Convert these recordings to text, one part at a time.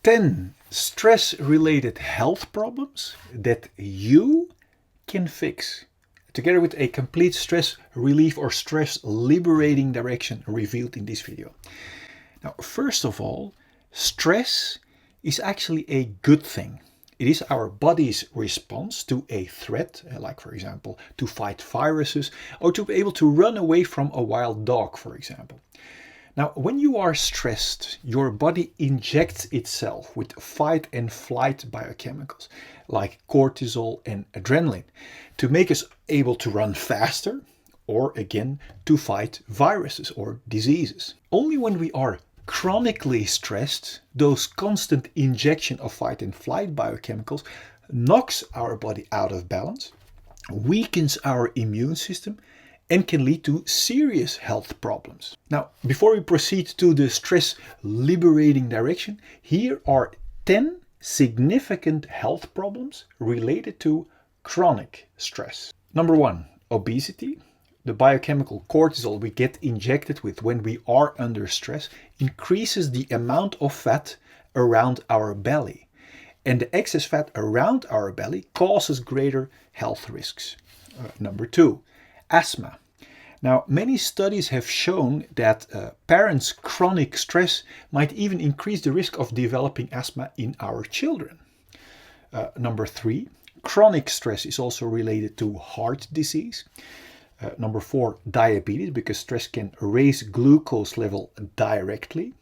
10 stress-related health problems that you can fix, together with a complete stress relief or stress liberating direction revealed in this video. Now, first of all, stress is actually a good thing. It is our body's response to a threat, like for example, to fight viruses or to be able to run away from a wild dog, for example. Now, when you are stressed, your body injects itself with fight and flight biochemicals like cortisol and adrenaline to make us able to run faster or again to fight viruses or diseases. Only when we are chronically stressed, those constant injection of fight and flight biochemicals knocks our body out of balance, weakens our immune system, and can lead to serious health problems. Now, before we proceed to the stress liberating direction, here are 10 significant health problems related to chronic stress. Number 1, obesity. The biochemical cortisol we get injected with when we are under stress increases the amount of fat around our belly. And the excess fat around our belly causes greater health risks. Number 2, asthma. Now, many studies have shown that parents' chronic stress might even increase the risk of developing asthma in our children. Number 3, chronic stress is also related to heart disease. Number 4, diabetes, because stress can raise glucose level directly.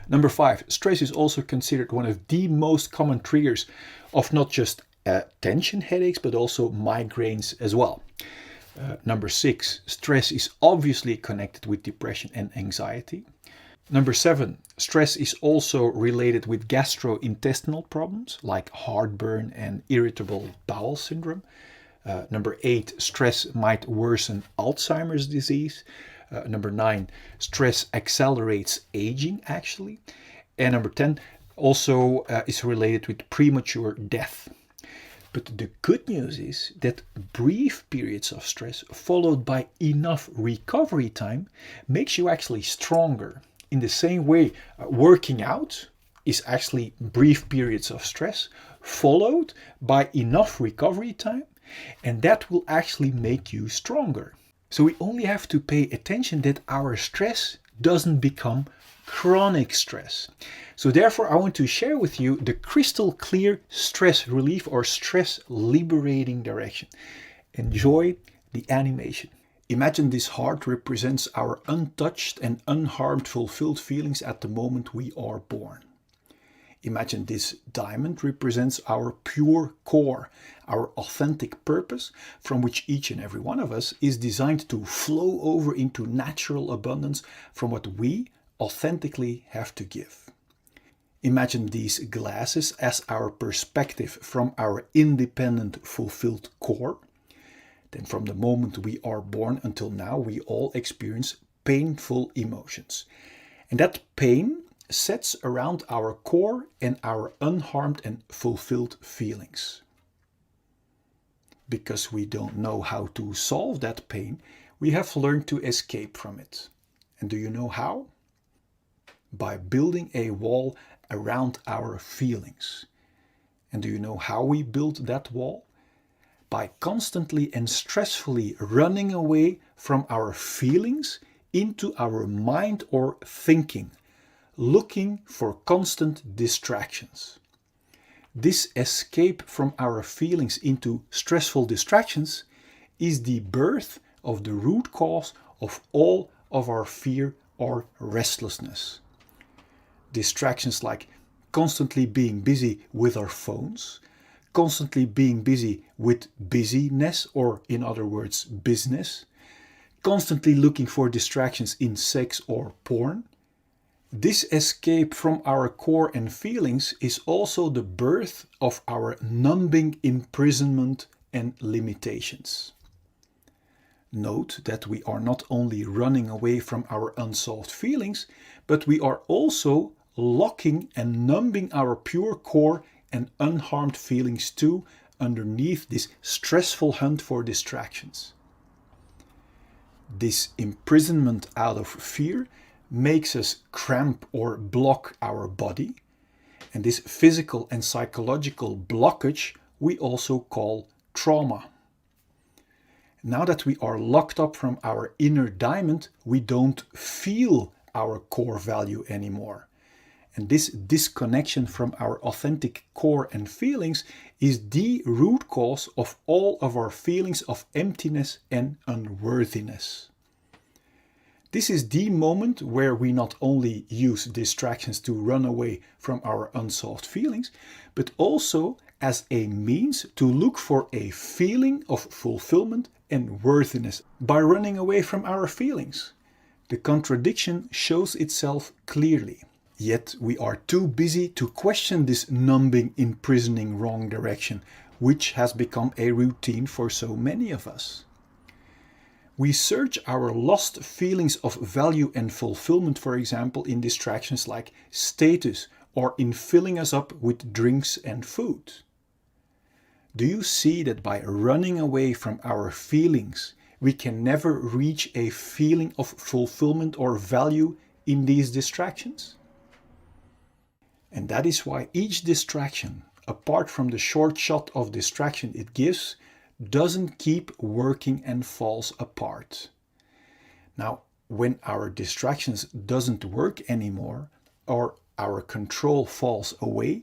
Number 5, stress is also considered one of the most common triggers of not just tension headaches, but also migraines as well. Number 6, stress is obviously connected with depression and anxiety. Number 7, stress is also related with gastrointestinal problems like heartburn and irritable bowel syndrome. Number 8, stress might worsen Alzheimer's disease. Number 9, stress accelerates aging actually. And number 10 also is related with premature death. But the good news is that brief periods of stress followed by enough recovery time makes you actually stronger. In the same way, working out is actually brief periods of stress followed by enough recovery time, and that will actually make you stronger. So we only have to pay attention that our stress doesn't become chronic stress. So therefore, I want to share with you the crystal clear stress relief or stress liberating direction. Enjoy the animation. Imagine this heart represents our untouched and unharmed fulfilled feelings at the moment we are born. Imagine this diamond represents our pure core, our authentic purpose, from which each and every one of us is designed to flow over into natural abundance from what we authentically have to give. Imagine these glasses as our perspective from our independent, fulfilled core. Then from the moment we are born until now, we all experience painful emotions. And that pain sets around our core and our unharmed and fulfilled feelings. Because we don't know how to solve that pain, we have learned to escape from it. And do you know how? By building a wall around our feelings. And do you know how we build that wall? By constantly and stressfully running away from our feelings into our mind or thinking, looking for constant distractions. This escape from our feelings into stressful distractions is the birth of the root cause of all of our fear or restlessness. Distractions like constantly being busy with our phones, constantly being busy with busyness, or in other words, business, constantly looking for distractions in sex or porn. This escape from our core and feelings is also the birth of our numbing imprisonment and limitations. Note that we are not only running away from our unsolved feelings, but we are also locking and numbing our pure core and unharmed feelings too underneath this stressful hunt for distractions. This imprisonment out of fear makes us cramp or block our body, And this physical and psychological blockage we also call trauma. Now that we are locked up from our inner diamond, we don't feel our core value anymore. And this disconnection from our authentic core and feelings is the root cause of all of our feelings of emptiness and unworthiness. This is the moment where we not only use distractions to run away from our unsolved feelings, but also as a means to look for a feeling of fulfillment and worthiness by running away from our feelings. The contradiction shows itself clearly. Yet we are too busy to question this numbing, imprisoning wrong direction, which has become a routine for so many of us. We search our lost feelings of value and fulfillment, for example, in distractions like status or in filling us up with drinks and food. Do you see that by running away from our feelings, we can never reach a feeling of fulfillment or value in these distractions? And that is why each distraction, apart from the short shot of distraction it gives, doesn't keep working and falls apart. Now, when our distractions doesn't work anymore or our control falls away,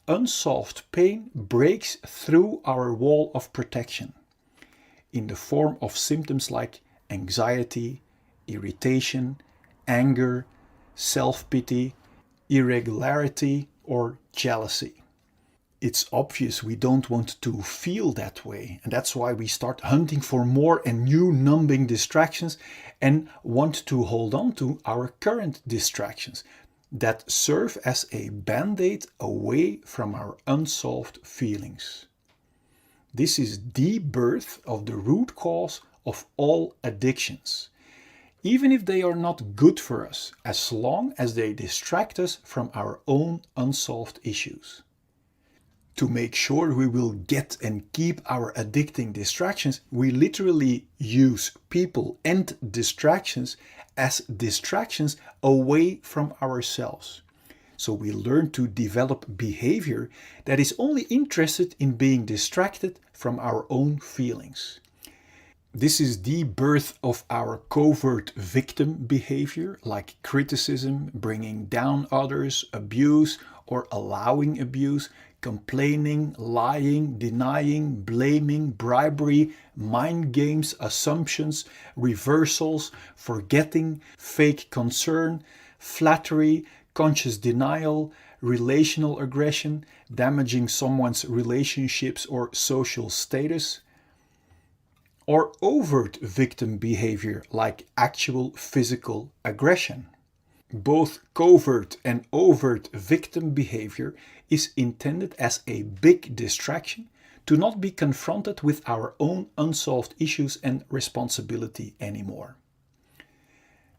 unsolved pain breaks through our wall of protection in the form of symptoms like anxiety, irritation, anger, self-pity, irregularity, or jealousy. It's obvious we don't want to feel that way, and that's why we start hunting for more and new numbing distractions and want to hold on to our current distractions that serve as a band-aid away from our unsolved feelings. This is the birth of the root cause of all addictions, even if they are not good for us, as long as they distract us from our own unsolved issues. To make sure we will get and keep our addicting distractions, we literally use people and distractions as distractions away from ourselves. So we learn to develop behavior that is only interested in being distracted from our own feelings. This is the birth of our covert victim behavior, like criticism, bringing down others, abuse or allowing abuse, complaining, lying, denying, blaming, bribery, mind games, assumptions, reversals, forgetting, fake concern, flattery, conscious denial, relational aggression, damaging someone's relationships or social status, or overt victim behavior like actual physical aggression. Both covert and overt victim behavior is intended as a big distraction to not be confronted with our own unsolved issues and responsibility anymore.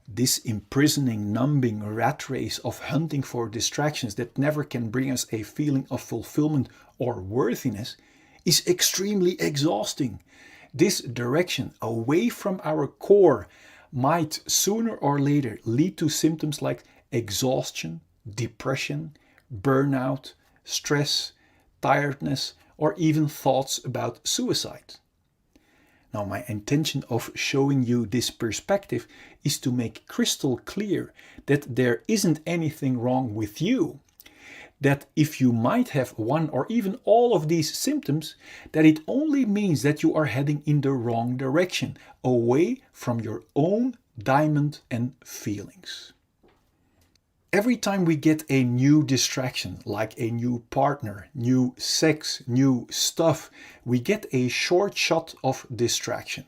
This imprisoning, numbing rat race of hunting for distractions that never can bring us a feeling of fulfillment or worthiness is extremely exhausting. This direction away from our core might sooner or later lead to symptoms like exhaustion, depression, burnout, stress, tiredness, or even thoughts about suicide. Now, my intention of showing you this perspective is to make crystal clear that there isn't anything wrong with you. That if you might have one or even all of these symptoms, that it only means that you are heading in the wrong direction, away from your own diamond and feelings. Every time we get a new distraction, like a new partner, new sex, new stuff, we get a short shot of distraction.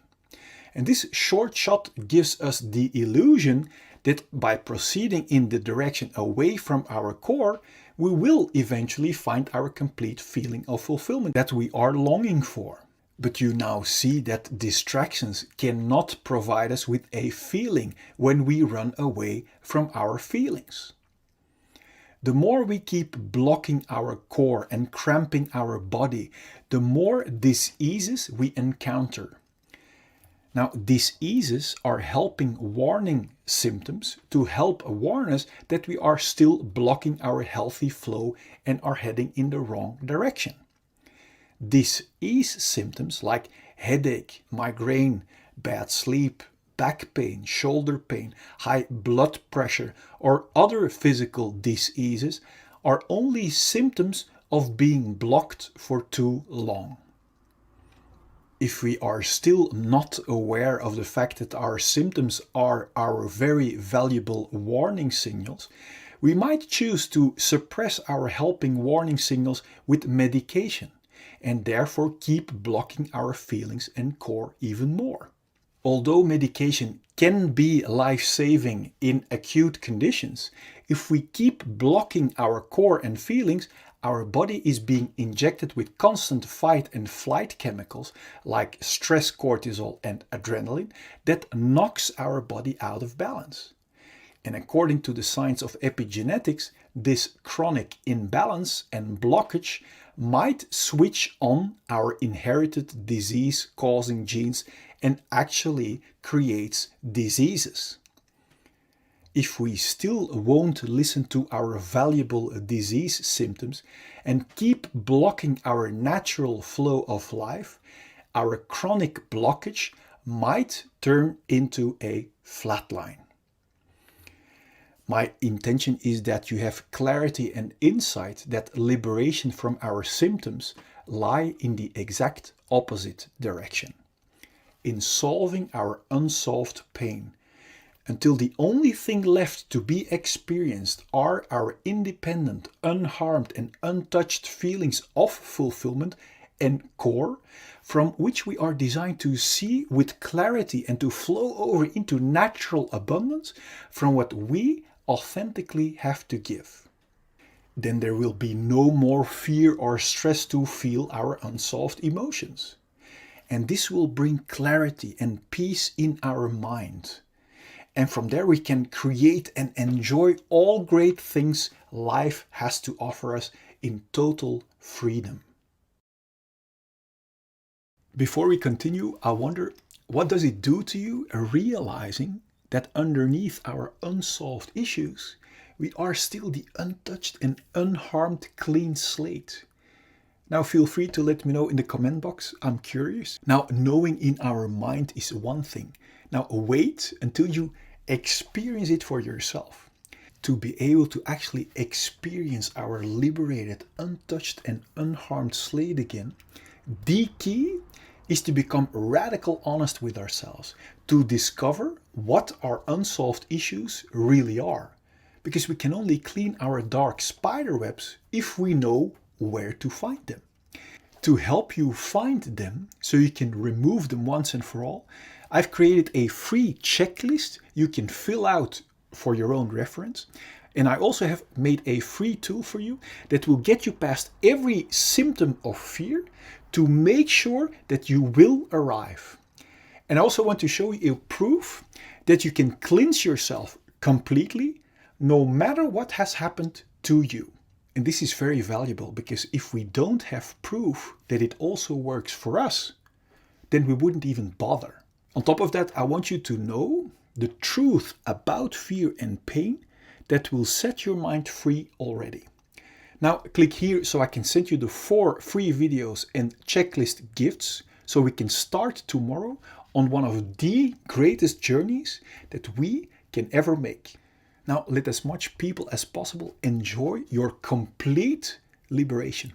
And this short shot gives us the illusion that by proceeding in the direction away from our core, we will eventually find our complete feeling of fulfillment that we are longing for. But you now see that distractions cannot provide us with a feeling when we run away from our feelings. The more we keep blocking our core and cramping our body, the more diseases we encounter. Now, diseases are helping warning symptoms to help warn us that we are still blocking our healthy flow and are heading in the wrong direction. Disease symptoms like headache, migraine, bad sleep, back pain, shoulder pain, high blood pressure, or other physical diseases are only symptoms of being blocked for too long. If we are still not aware of the fact that our symptoms are our very valuable warning signals, we might choose to suppress our helping warning signals with medication and therefore keep blocking our feelings and core even more. Although medication can be life-saving in acute conditions, if we keep blocking our core and feelings, our body is being injected with constant fight and flight chemicals like stress cortisol and adrenaline that knocks our body out of balance. And according to the science of epigenetics, this chronic imbalance and blockage might switch on our inherited disease-causing genes and actually creates diseases. If we still won't listen to our valuable disease symptoms and keep blocking our natural flow of life, our chronic blockage might turn into a flatline. My intention is that you have clarity and insight that liberation from our symptoms lie in the exact opposite direction, in solving our unsolved pain, until the only thing left to be experienced are our independent, unharmed and untouched feelings of fulfillment and core, from which we are designed to see with clarity and to flow over into natural abundance from what we authentically have to give. Then there will be no more fear or stress to feel our unsolved emotions. And this will bring clarity and peace in our mind. And from there we can create and enjoy all great things life has to offer us in total freedom. Before we continue, I wonder, what does it do to you realizing that underneath our unsolved issues, we are still the untouched and unharmed clean slate? Now feel free to let me know in the comment box. I'm curious. Now, knowing in our mind is one thing. Now wait until you experience it for yourself. To be able to actually experience our liberated, untouched and unharmed slate again, the key is to become radical honest with ourselves, to discover what our unsolved issues really are. Because we can only clean our dark spider webs if we know where to find them. To help you find them, so you can remove them once and for all, I've created a free checklist you can fill out for your own reference. And I also have made a free tool for you that will get you past every symptom of fear to make sure that you will arrive. And I also want to show you a proof that you can cleanse yourself completely no matter what has happened to you. And this is very valuable because if we don't have proof that it also works for us, then we wouldn't even bother. On top of that, I want you to know the truth about fear and pain that will set your mind free already. Now click here so I can send you the 4 free videos and checklist gifts so we can start tomorrow on one of the greatest journeys that we can ever make. Now let as much people as possible enjoy your complete liberation.